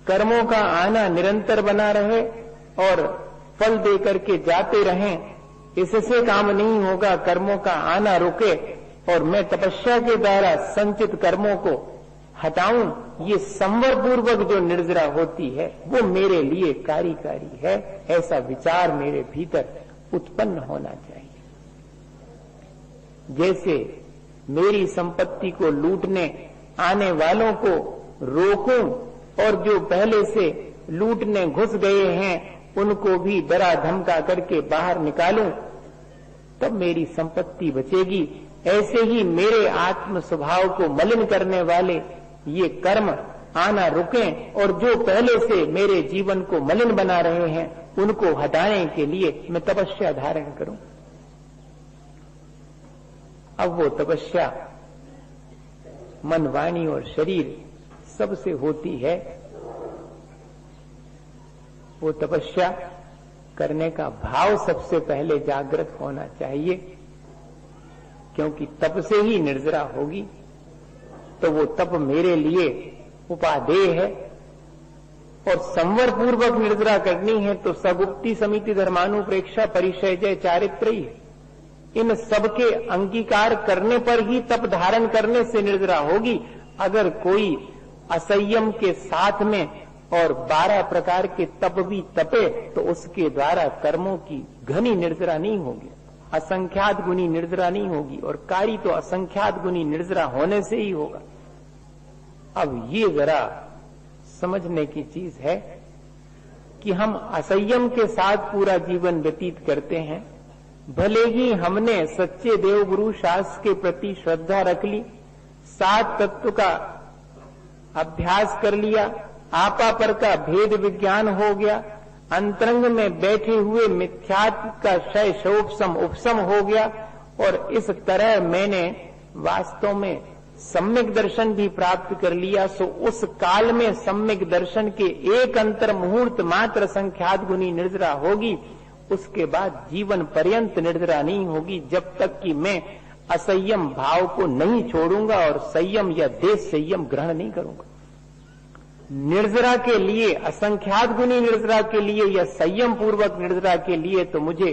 कर्मों का आना निरंतर बना रहे और फल दे करके जाते रहें, इससे काम नहीं होगा। कर्मों का आना रुके और मैं तपस्या के द्वारा संचित कर्मों को हटाऊं, ये संवर पूर्वक जो निर्जरा होती है वो मेरे लिए कार्यकारी है, ऐसा विचार मेरे भीतर उत्पन्न होना चाहिए। जैसे मेरी संपत्ति को लूटने आने वालों को रोकूं और जो पहले से लूटने घुस गए हैं उनको भी डरा धमका करके बाहर निकालूं, तब मेरी संपत्ति बचेगी। ऐसे ही मेरे आत्म स्वभाव को मलिन करने वाले ये कर्म आना रुकें और जो पहले से मेरे जीवन को मलिन बना रहे हैं उनको हटाने के लिए मैं तपस्या धारण करूं। अब वो तपस्या मन, वाणी और शरीर सबसे होती है। वो तपस्या करने का भाव सबसे पहले जागृत होना चाहिए, क्योंकि तप से ही निर्जरा होगी। तो वो तप मेरे लिए उपादेय है और संवर पूर्वक निर्जरा करनी है तो सगुप्ति समिति धर्मानुप्रेक्षा परिचय जय चारित्र ही है। इन सबके अंगीकार करने पर ही तप धारण करने से निर्जरा होगी। अगर कोई असंयम के साथ में और 12 प्रकार के तप भी तपे तो उसके द्वारा कर्मों की घनी निर्जरा नहीं होगी, असंख्यात गुनी निर्जरा नहीं होगी और कार्य तो असंख्यात गुनी निर्जरा होने से ही होगा। अब ये जरा समझने की चीज है कि हम असंयम के साथ पूरा जीवन व्यतीत करते हैं। भले ही हमने सच्चे देवगुरु शास्त्र के प्रति श्रद्धा रख ली, 7 तत्व का अभ्यास कर लिया, आपा पर का भेद विज्ञान हो गया, अंतरंग में बैठे हुए मिथ्यात्व का क्षय शोपशम उपशम हो गया और इस तरह मैंने वास्तव में सम्यक दर्शन भी प्राप्त कर लिया। सो उस काल में सम्यक दर्शन के एक अंतर मुहूर्त मात्र संख्यात गुनी निर्जरा होगी, उसके बाद जीवन पर्यंत निर्जरा नहीं होगी जब तक कि मैं असंयम भाव को नहीं छोड़ूंगा और संयम या देश संयम ग्रहण नहीं करूंगा। निर्जरा के लिए, असंख्यात गुनी निर्जरा के लिए या संयम पूर्वक निर्जरा के लिए तो मुझे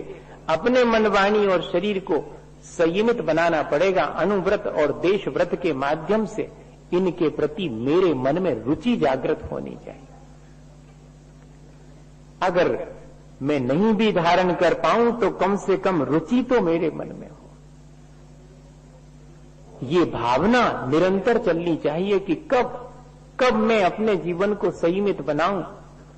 अपने मन, वाणी और शरीर को संयमित बनाना पड़ेगा। अनुव्रत और देश व्रत के माध्यम से इनके प्रति मेरे मन में रुचि जागृत होनी चाहिए। अगर मैं नहीं भी धारण कर पाऊं तो कम से कम रुचि तो मेरे मन में हो। ये भावना निरंतर चलनी चाहिए कि कब मैं अपने जीवन को संयमित बनाऊं,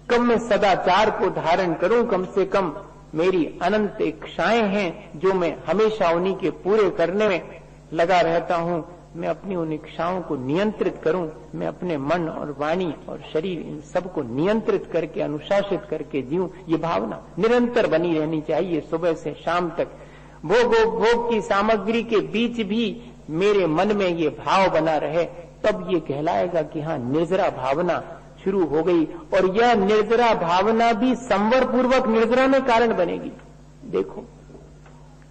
कब मैं सदाचार को धारण करूं। कम से कम मेरी अनंत इच्छाएं हैं जो मैं हमेशा उन्हीं के पूरे करने में लगा रहता हूं। मैं अपनी उन इच्छाओं को नियंत्रित करूं, मैं अपने मन और वाणी और शरीर इन सबको नियंत्रित करके अनुशासित करके जीऊं। ये भावना निरंतर बनी रहनी चाहिए। सुबह से शाम तक भोग की सामग्री के बीच भी मेरे मन में ये भाव बना रहे, तब ये कहलाएगा कि हाँ, निर्जरा भावना शुरू हो गई। और यह निर्जरा भावना भी संवर पूर्वक निर्जरा में कारण बनेगी। देखो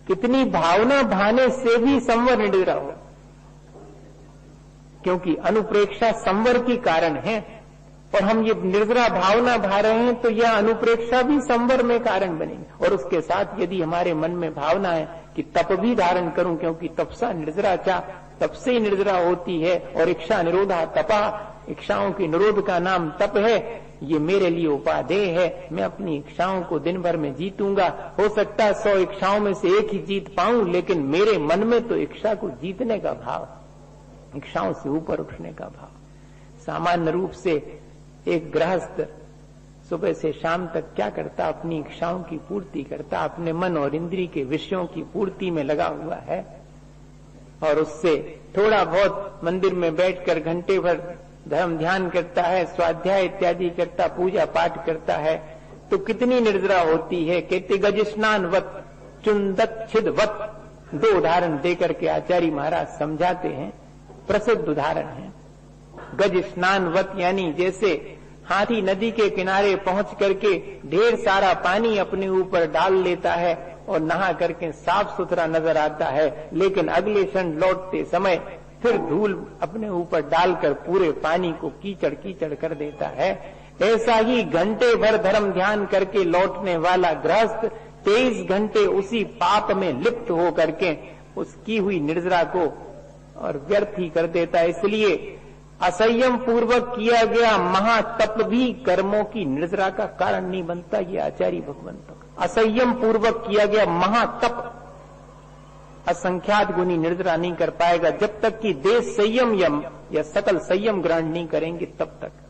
कितनी भावना भाने से भी संवर निर्जरा हो, क्योंकि अनुप्रेक्षा संवर की कारण है। और हम ये निर्जरा भावना भा रहे हैं तो यह अनुप्रेक्षा भी संवर में कारण बनेगी। और उसके साथ यदि हमारे मन में भावना है कि तप भी धारण करूं, क्योंकि तपसा निर्जरा चा, तप से ही निर्जरा होती है। और इच्छा निरोधा तपा, इच्छाओं की निरोध का नाम तप है। ये मेरे लिए उपादेय है। मैं अपनी इच्छाओं को दिन भर में जीतूंगा। हो सकता है 100 इच्छाओं में से एक ही जीत पाऊं, लेकिन मेरे मन में तो इच्छा को जीतने का भाव, इच्छाओं से ऊपर उठने का भाव। सामान्य रूप से एक गृहस्थ सुबह से शाम तक क्या करता? अपनी इच्छाओं की पूर्ति करता, अपने मन और इंद्रिय के विषयों की पूर्ति में लगा हुआ है। और उससे थोड़ा बहुत मंदिर में बैठकर घंटे भर धर्म ध्यान करता है, स्वाध्याय इत्यादि करता, पूजा पाठ करता है, तो कितनी निर्जरा होती है। कहते गज स्नान वत चुंदक छिद वत, 2 उदाहरण देकर के आचार्य महाराज समझाते हैं, प्रसिद्ध उदाहरण है। गज स्नान वत यानी जैसे हाथी नदी के किनारे पहुंच करके ढेर सारा पानी अपने ऊपर डाल लेता है और नहा करके साफ सुथरा नजर आता है, लेकिन अगले क्षण लौटते समय फिर धूल अपने ऊपर डालकर पूरे पानी को कीचड़ कीचड़ कर देता है। ऐसा ही घंटे भर धर्म ध्यान करके लौटने वाला गृहस्थ 23 घंटे उसी पाप में लिप्त हो करके उसकी हुई निर्जरा को और व्यर्थ ही कर देता है। इसलिए असंयम पूर्वक किया गया महातप भी कर्मों की निर्जरा का कारण नहीं बनता। ये आचार्य भगवंतों का असंयम पूर्वक किया गया महातप असंख्यात गुनी निर्जरा नहीं कर पाएगा जब तक कि देश संयम या सकल संयम ग्रहण नहीं करेंगे तब तक।